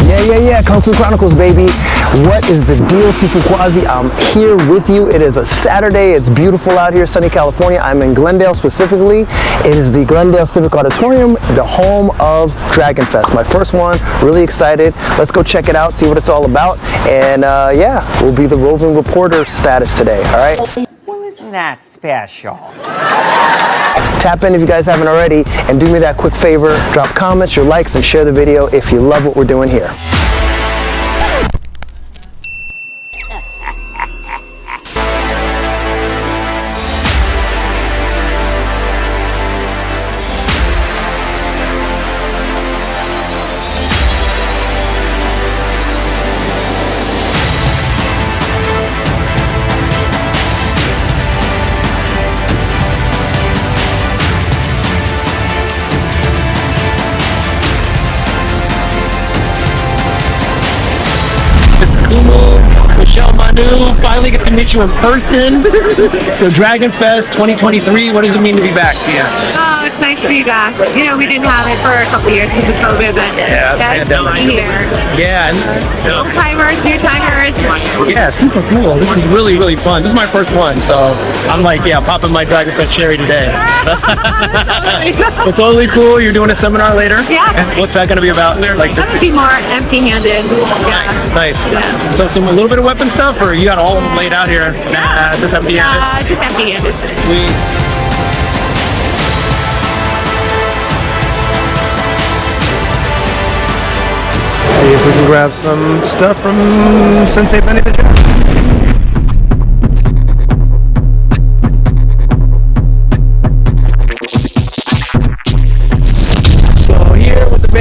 Yeah, Kung Fu Chronicles, baby. What is the deal, Sifu Quasi? I'm here with you. It is a Saturday. It's beautiful out here, sunny California. I'm in Glendale specifically. It is the Glendale Civic Auditorium, the home of Dragonfest. My first one, really excited. Let's go check it out, see what it's all about. And yeah, we'll be the roving reporter status today, all right? Well, isn't that special? Tap in if you guys haven't already, and do me that quick favor, drop comments, your likes, and share the video if you love what we're doing here. Kumu Michelle Manu, finally get to meet you in person. So Dragonfest 2023, what does it mean to be back? Oh, it's nice to be back. You know, we didn't have it for a couple years because of COVID, but that's here. Yeah. Old timers, new timers. Yeah, super cool. This is really, really fun. This is my first one, so I'm like, yeah, popping my Dragonfest cherry today. It's totally cool. You're doing a seminar later? Yeah. And what's that going to be about? Like, I'm going to be more empty-handed. Yeah. Nice. Yeah. So a little bit of weapon stuff, or you got all of them laid out here? Just empty-handed? Just empty-handed. Sweet. See if we can grab some stuff from Sensei Benny the Jet.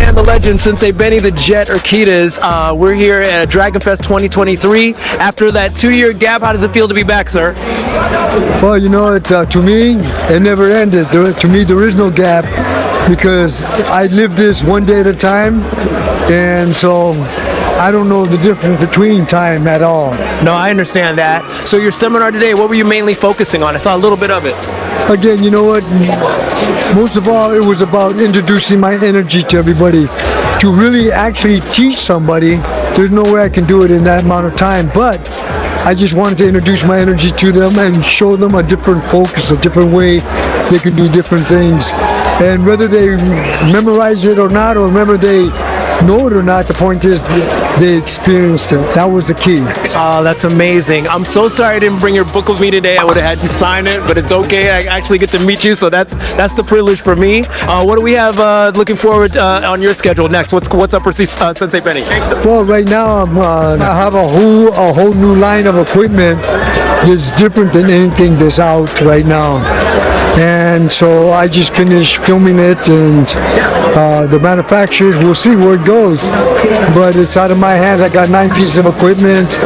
The legend, Sensei Benny the Jet Urqiudez. We're here at Dragonfest 2023. After that 2-year gap, how does it feel to be back, sir? Well, you know, to me, it never ended. To me, there is no gap because I live this one day at a time, and so I don't know the difference between time at all. No, I understand that. So your seminar today, what were you mainly focusing on? I saw a little bit of it. Again, you know what? Most of all, it was about introducing my energy to everybody. To really actually teach somebody, there's no way I can do it in that amount of time, but I just wanted to introduce my energy to them and show them a different focus, a different way they can do different things. And whether they memorize it or not, or whether they know it or not, the point is they experienced it. That was the key. Oh, that's amazing. I'm so sorry I didn't bring your book with me today. I would have had you sign it, but it's okay. I actually get to meet you, so that's the privilege for me. What do we have looking forward on your schedule next? What's up for Sensei Benny? Well, right now I have a whole new line of equipment that's different than anything that's out right now. And so I just finished filming it, and the manufacturers, we'll see where it goes. But it's out of my hands. I got 9 pieces of equipment.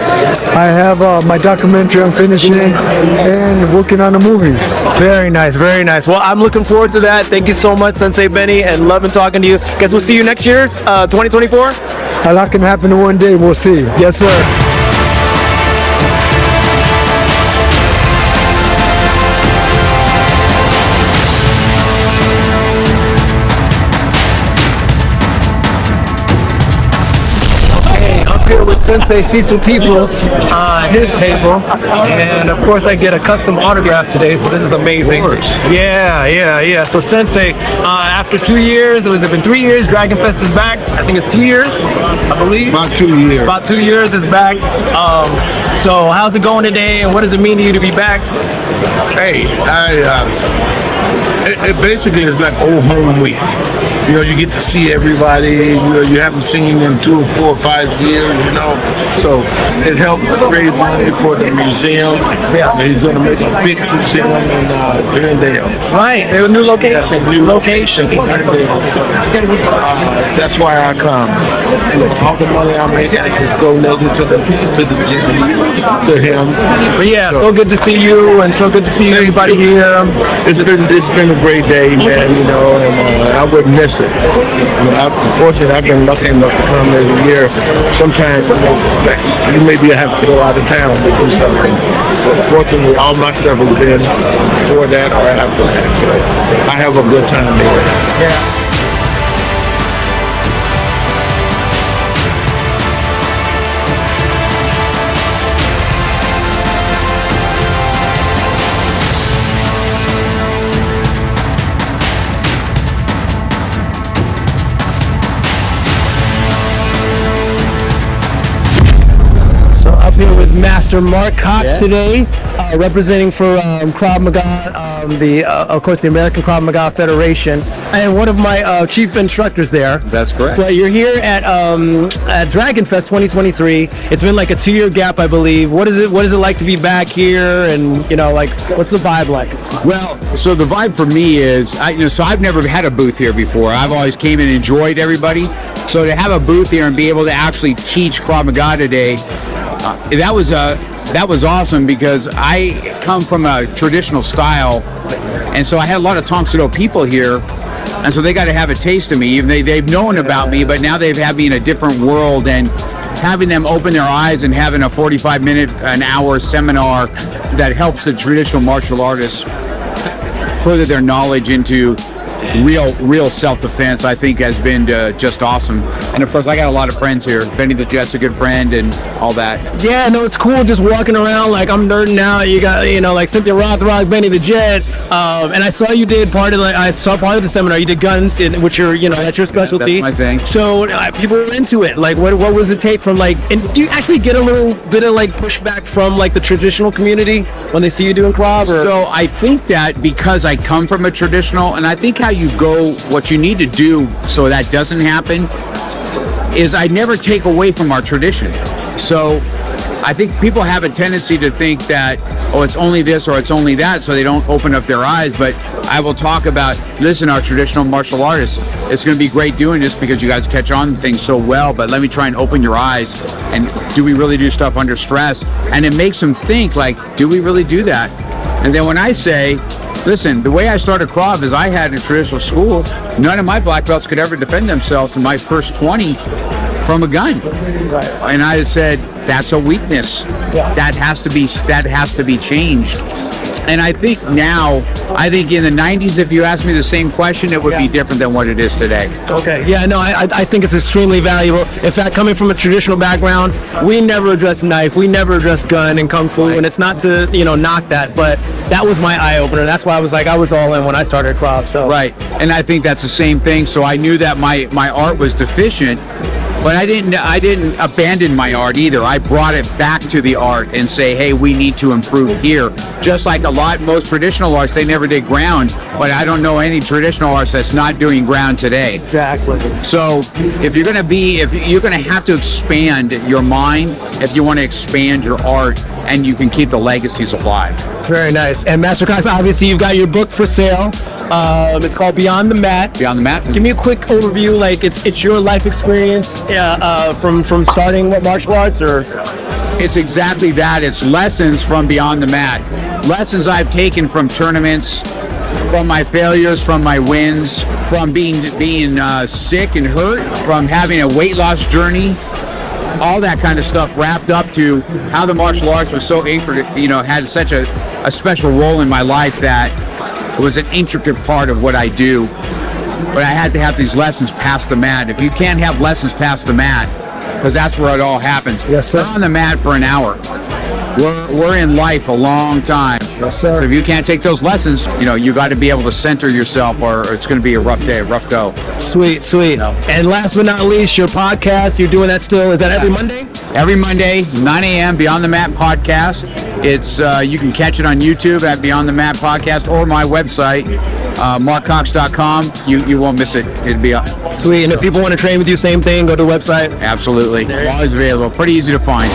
I have my documentary I'm finishing and working on a movie. Very nice, very nice. Well, I'm looking forward to that. Thank you so much, Sensei Benny, and loving talking to you. Guess we'll see you next year, 2024? A lot can happen in one day. We'll see. Yes, sir. Here with Sensei Cecil Peoples on his table, and of course I get a custom autograph today, so this is amazing. Yeah. So Sensei, after 2 years, it has been 3 years, Dragonfest is back. I think it's 2 years, I believe. About 2 years. About 2 years is back. So how's it going today, and what does it mean to you to be back? Hey, it basically is like old home week. You know, you get to see everybody, you know, you haven't seen them in 2 or 4 or 5 years, you know. So it helped raise money for the museum. Yes. And he's going to make a big museum in Glendale. Right, they have a new location. New location in Glendale. So that's why I come. All the money I make is donated to him. But yeah, so good to see you, and so good to see everybody here. It's been a great day, man, you know, and I wouldn't miss it. Unfortunately, I've been lucky enough to come every year. Sometimes, you maybe have to go out of town to do something. But fortunately, all my stuff has been before that or after that. So I have a good time there. Yeah. here with Master Mark Cox today, representing for Krav Maga, of course, the American Krav Maga Federation, and one of my chief instructors there. That's correct. Well, you're here at Dragonfest 2023. It's been like a 2-year gap, I believe. What is it like to be back here? And what's the vibe like? Well, so the vibe for me is, so I've never had a booth here before. I've always came and enjoyed everybody. So to have a booth here and be able to actually teach Krav Maga today, that was awesome, because I come from a traditional style, and so I had a lot of Tong Soo Do people here, and so they got to have a taste of me. Even they've known about me, but now they've had me in a different world, and having them open their eyes and having a 45-minute, an hour seminar that helps the traditional martial artists further their knowledge into real self-defense, I think has been just awesome. And of course, I got a lot of friends here. Benny the Jet's a good friend and all that. Yeah, no, it's cool just walking around. Like, I'm nerding out. You got, like Cynthia Rothrock, Benny the Jet, and I saw you did part of the seminar. You did guns, which are, that's your specialty. That's my thing. So people were into it. Like, what was it take from and do you actually get a little bit of pushback from the traditional community when they see you doing Krav? So I think that because I come from a traditional, and I think how you go, what you need to do so that doesn't happen is I never take away from our tradition. So I think people have a tendency to think that, it's only this or it's only that, so they don't open up their eyes. But I will talk about, listen, our traditional martial artists, it's going to be great doing this because you guys catch on to things so well, but let me try and open your eyes. And do we really do stuff under stress? And it makes them think, do we really do that? And then when I say, listen, the way I started Krav is I had a traditional school. None of my black belts could ever defend themselves in my first 20 from a gun. Right. And I said, that's a weakness. Yeah. That has to be changed. And I think in the 90s, if you asked me the same question, it would be different than what it is today. Okay. Yeah, no, I think it's extremely valuable. In fact, coming from a traditional background, we never address knife, we never address gun and kung fu, and it's not to, knock that, but that was my eye-opener. That's why I was all in when I started Krav. So. Right. And I think that's the same thing. So I knew that my art was deficient, but I didn't abandon my art either. I brought it back to the art and say, hey, we need to improve here. Just like most traditional arts, they never did ground, but I don't know any traditional arts that's not doing ground today. Exactly. So if you're going to have to expand your mind if you want to expand your art, and you can keep the legacies alive. Very nice. And Master Cox, obviously you've got your book for sale. It's called Beyond the Mat. Beyond the Mat. Give me a quick overview. It's your life experience from starting martial arts, or? It's exactly that. It's lessons from Beyond the Mat. Lessons I've taken from tournaments, from my failures, from my wins, from being sick and hurt, from having a weight loss journey. All that kind of stuff wrapped up to how the martial arts was so had such a special role in my life that it was an intricate part of what I do. But I had to have these lessons past the mat. If you can't have lessons past the mat, because that's where it all happens. Yes, sir. We're on the mat for an hour. We're in life a long time. Yes, sir. So if you can't take those lessons, you got to be able to center yourself, or it's going to be a rough day, a rough go. Sweet. And last but not least, your podcast. You're doing that still. Is that every Monday? Every Monday, 9 a.m. Beyond the Mat podcast. It's you can catch it on YouTube at Beyond the Mat podcast, or my website, markcox.com. You won't miss it. It'll be up. Sweet. And if people want to train with you, same thing. Go to the website. Absolutely. Always available. Pretty easy to find.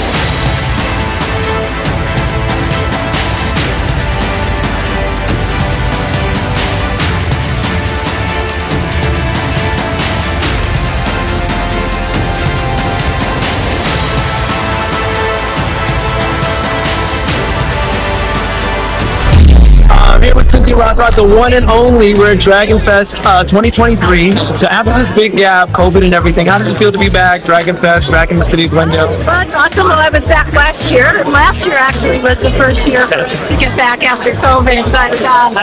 Here with Cynthia Rothrock, the one and only. We're at Dragonfest 2023. So after this big gap, COVID and everything, how does it feel to be back? Dragonfest, back in the city of Glendale. Well, it's awesome. Well, I was back last year. Last year actually was the first year just to get back after COVID. But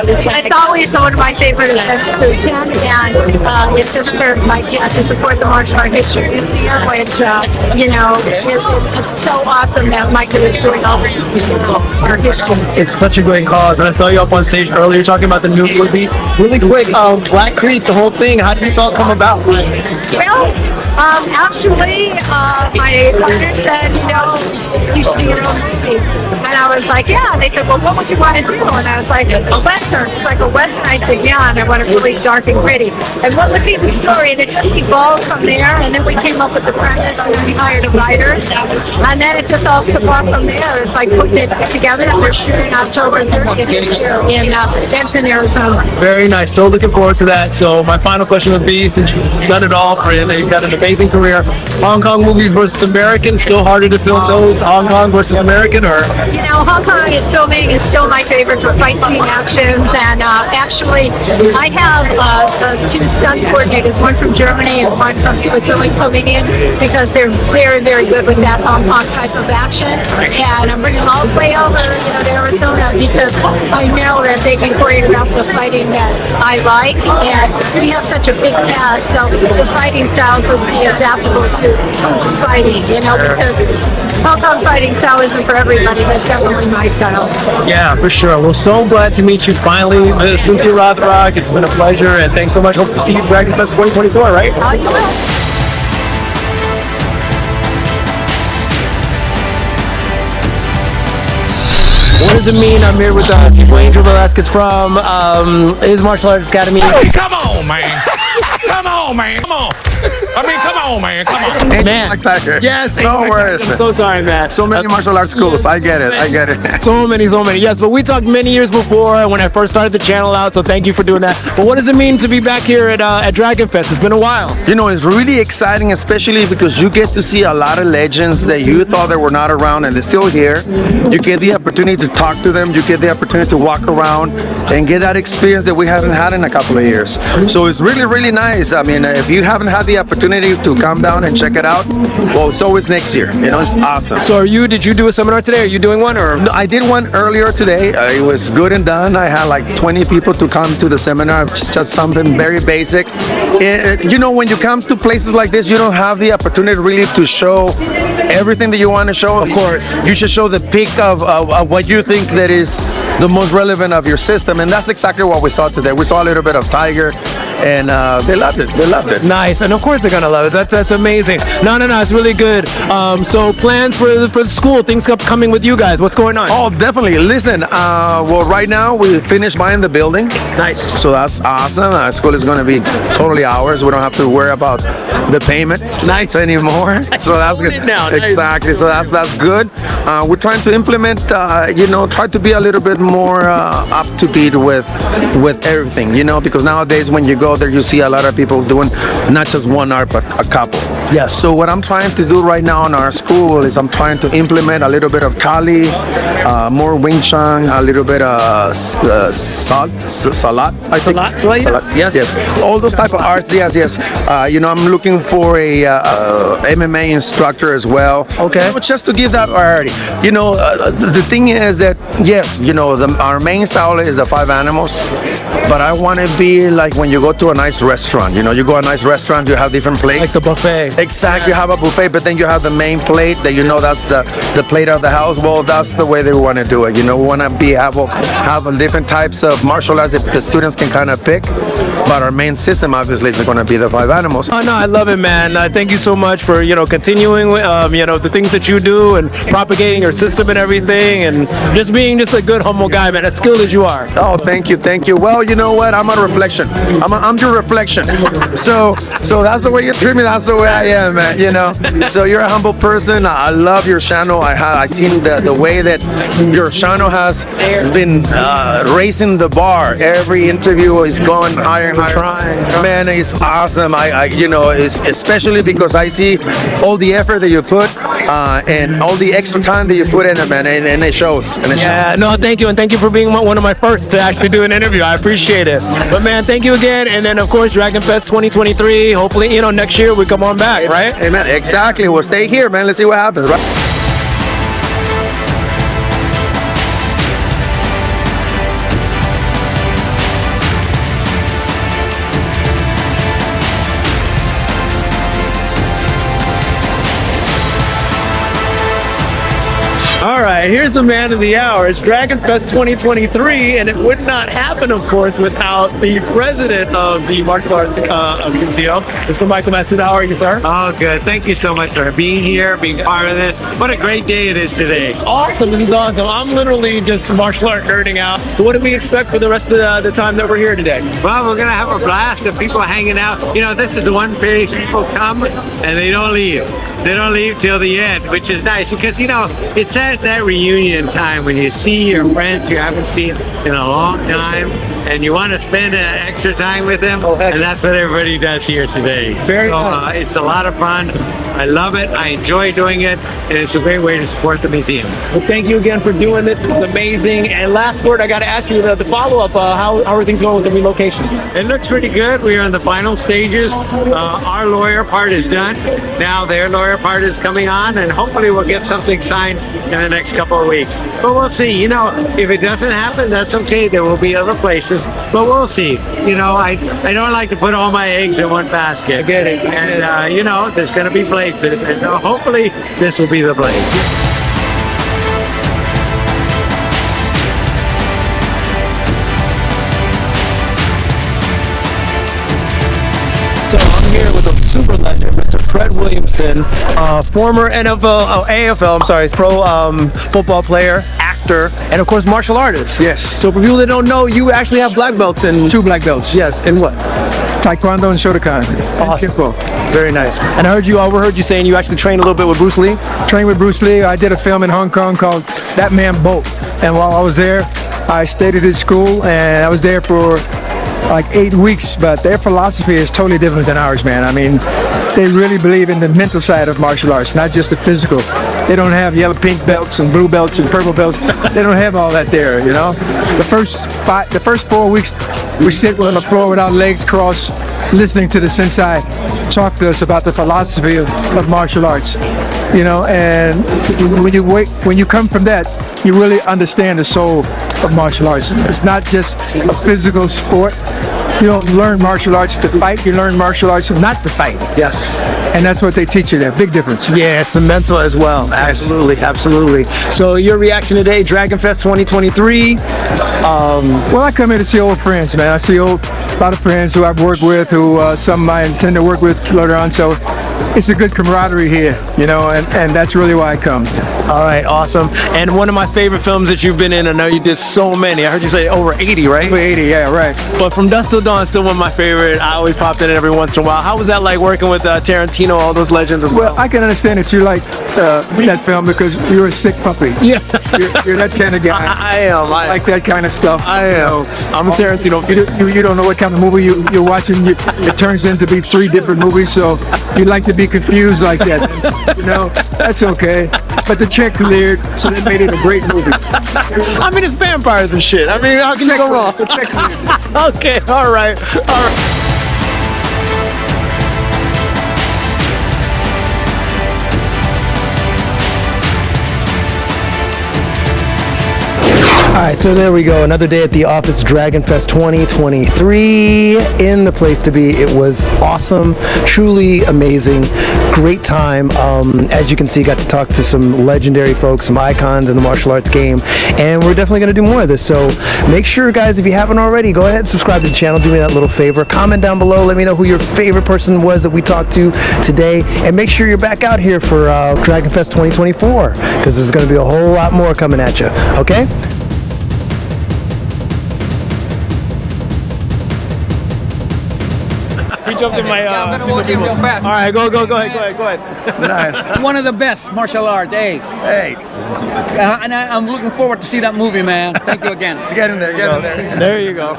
it's always one of my favorite events to attend, and it's just to support the Martial Art History Museum, which it's so awesome that Micah is doing all this art history. It's such a great cause, and I saw you up on stage earlier talking about the new movie. Really quick, Black Creek, the whole thing. How did this all come about? Well, Actually, my partner said, you should do your own movie. And I was like, yeah. And they said, well, what would you want to do? And I was like, a Western. It's like a Western. I said, yeah, and I want it really dark and gritty. And what would be the story? And it just evolved from there. And then we came up with the premise, and then we hired a writer. And then it just all took off from there. It's like putting it together. And we're shooting October 30th this year in Benson, Arizona. Very nice. So looking forward to that. So my final question would be, since you've done it all, and you've got an amazing career, Hong Kong movies versus American, still harder to film those, Hong Kong versus American, or? Hong Kong filming is still my favorite for fight scene actions. And actually, I have two stunt coordinators, one from Germany and one from Switzerland coming in because they're very, very good with that Hong Kong type of action. And I'm bringing them all the way over to Arizona because I know that they can choreograph the fighting that I like, and we have such a big cast, so the fighting styles will be adaptable to who's fighting, because Hong Kong fighting style isn't for everybody, but it's definitely my style. Yeah, for sure. Well, so glad to meet you finally, Cynthia Rothrock. It's been a pleasure, and thanks so much. Hope to see you at Dragonfest 2024, right? You will. What does it mean? I'm here with Sifu Velazquez from his martial arts academy. Hey, come on, man. Come on, man. Come on. Come on, man. Come on. Man. Yes. No worries. I'm so sorry, man. So many martial arts schools. I get it. So many. Yes, but we talked many years before when I first started the channel out, so thank you for doing that. But what does it mean to be back here at Dragonfest? It's been a while. It's really exciting, especially because you get to see a lot of legends that you thought they were not around and they're still here. You get the opportunity to talk to them. You get the opportunity to walk around and get that experience that we haven't had in a couple of years. So it's really, really nice. I mean, if you haven't had the opportunity to come down and check it out, well, it's always next year. It's awesome. So did you do a seminar today? Are you doing one, or? No, I did one earlier today. It was good and done. I had like 20 people to come to the seminar. It's just something very basic. When you come to places like this, you don't have the opportunity really to show everything that you want to show. Of course. You should show the peak of what you think that is the most relevant of your system, and that's exactly what we saw today. We saw a little bit of Tiger, and they loved it. Nice, and of course they're gonna love it. That's amazing. No, it's really good. So plans for the school, things coming with you guys. What's going on? Oh, definitely. Listen, well, right now we finished buying the building. Nice. So that's awesome. Our school is going to be totally ours. We don't have to worry about the payment anymore. So that's good. Now. Exactly. So that's good. We're trying to implement, try to be a little bit more up to date with everything, because nowadays when you go there, you see a lot of people doing not just one art, but a couple. Yes. So what I'm trying to do right now in our school is I'm trying to implement a little bit of Kali, more Wing Chun, a little bit of Salat, I think. Salat. Yes. All those type of arts. Yes. I'm looking for a MMA instructor as well. Okay. Just to give that variety. The thing is that yes, our main style is the 5 animals, but I want to be like when you go to a nice restaurant. You go to a nice restaurant, you have different plates. Like the buffet. Exactly. You have a buffet, but then you have the main plate that that's the plate of the house. Well, that's the way they want to do it. We want to have different types of martial arts that the students can kind of pick. But our main system obviously is going to be the 5 animals. Oh no, I love it, man. Thank you so much for continuing the things that you do and propagating your system and everything, and just being a good humble guy, man. As skilled as you are. Oh, thank you. Well, you know what? I'm a reflection. I'm your reflection. So that's the way you treat me. That's the way I am, man. So you're a humble person. I love your channel. I seen the way that your channel has been raising the bar. Every interview is going higher and higher. Trying. Man, it's awesome. It's especially because I see all the effort that you put and all the extra time that you put in it, man, and it shows. No, thank you, and thank you for being one of my first to actually do an interview. I appreciate it. But man, thank you again, and then of course Dragonfest 2023. Hopefully, next year we come on back, right? Amen. Exactly. We'll stay here, man. Let's see what happens, right? All right, here's the man of the hour. It's Dragonfest 2023, and it would not happen, of course, without the president of the martial arts of Conceal, Mr. Michael Matsuda. How are you, sir? Oh, good. Thank you so much for being here, being part of this. What a great day it is today. Awesome. This is awesome. I'm literally just martial art nerding out. So what do we expect for the rest of the time that we're here today? Well, we're going to have a blast of people hanging out. You know, this is the one place people come and they don't leave. They don't leave till the end, which is nice because, you know, it's at that reunion time when you see your friends you haven't seen in a long time and you want to spend extra time with them. And that's what everybody does here today. Very nice. It's a lot of fun. I love it. I enjoy doing it. And it's a great way to support the museum. Well, thank you again for doing this. It's amazing. And last word, I got to ask you the follow-up. How are things going with the relocation? It looks pretty good. We are in the final stages. Our lawyer part is done. Now their lawyer part is coming on, and hopefully we'll get something signed in the next couple of weeks. But we'll see. You know, if it doesn't happen, that's okay. There will be other places, but we'll see. You know, I don't like to put all my eggs in one basket. I get it. And, you know, there's going to be places, and hopefully this will be the place. So I'm here with a super legend, Mr. Fred Williamson, former NFL, AFL, I'm sorry, pro football player, actor, and of course martial artist. Yes. So for people that don't know, you actually have black belts in 2 black belts. Yes, in what? Taekwondo and Shotokan. Awesome. Kimpo. Very nice. And I overheard you saying you actually trained a little bit with Bruce Lee. Trained with Bruce Lee. I did a film in Hong Kong called That Man Boat. And while I was there, I stayed at his school, and I was there for like 8 weeks, but their philosophy is totally different than ours, man. I mean, they really believe in the mental side of martial arts, not just the physical. They don't have yellow, pink belts and blue belts and purple belts. They don't have all that there, you know. The first 4 weeks, we sit on the floor with our legs crossed, listening to the Sensei talk to us about the philosophy of martial arts, you know. And when you come from that, you really understand the soul of martial arts. It's not just a physical sport. You don't learn martial arts to fight, you learn martial arts not to fight. Yes. And that's what they teach you there. Big difference. Yeah, it's the mental as well. Absolutely, absolutely. So your reaction today, Dragonfest 2023. Well, I come here to see old friends, man. I see a lot of friends who I've worked with, who some I intend to work with later on. So it's a good camaraderie here, you know, and that's really why I come. All right, awesome. And one of my favorite films that you've been in, I know you did so many. I heard you say over 80, right? Over 80, yeah, right. But From Dusk Till Dawn, still one of my favorite. I always popped in it every once in a while. How was that like working with Tarantino, all those legends as well? Well, I can understand that you like that film because you're a sick puppy. Yeah. You're that kind of guy. I am. I like that kind of stuff. I am. I'm a Tarantino. You don't know what kind of movie you're watching. It turns into be 3 different movies, so you like to be confused like that. You know, that's okay. But the check cleared, so that made it a great movie. I mean, it's vampires and shit. I mean, how can you go wrong? The check cleared. Okay, all right. All right. Alright, so there we go. Another day at the office, Dragonfest 2023. In the place to be. It was awesome, truly amazing, great time. As you can see, got to talk to some legendary folks, some icons in the martial arts game, and we're definitely going to do more of this. So make sure, guys, if you haven't already, go ahead and subscribe to the channel. Do me that little favor. Comment down below. Let me know who your favorite person was that we talked to today, and make sure you're back out here for Dragonfest 2024, because there's going to be a whole lot more coming at you. Okay? He jumped in my. I'm gonna walk in real fast. All right, go ahead. Nice. I'm one of the best martial arts. Hey. And I'm looking forward to see that movie, man. Thank you again. Get in there. There you go.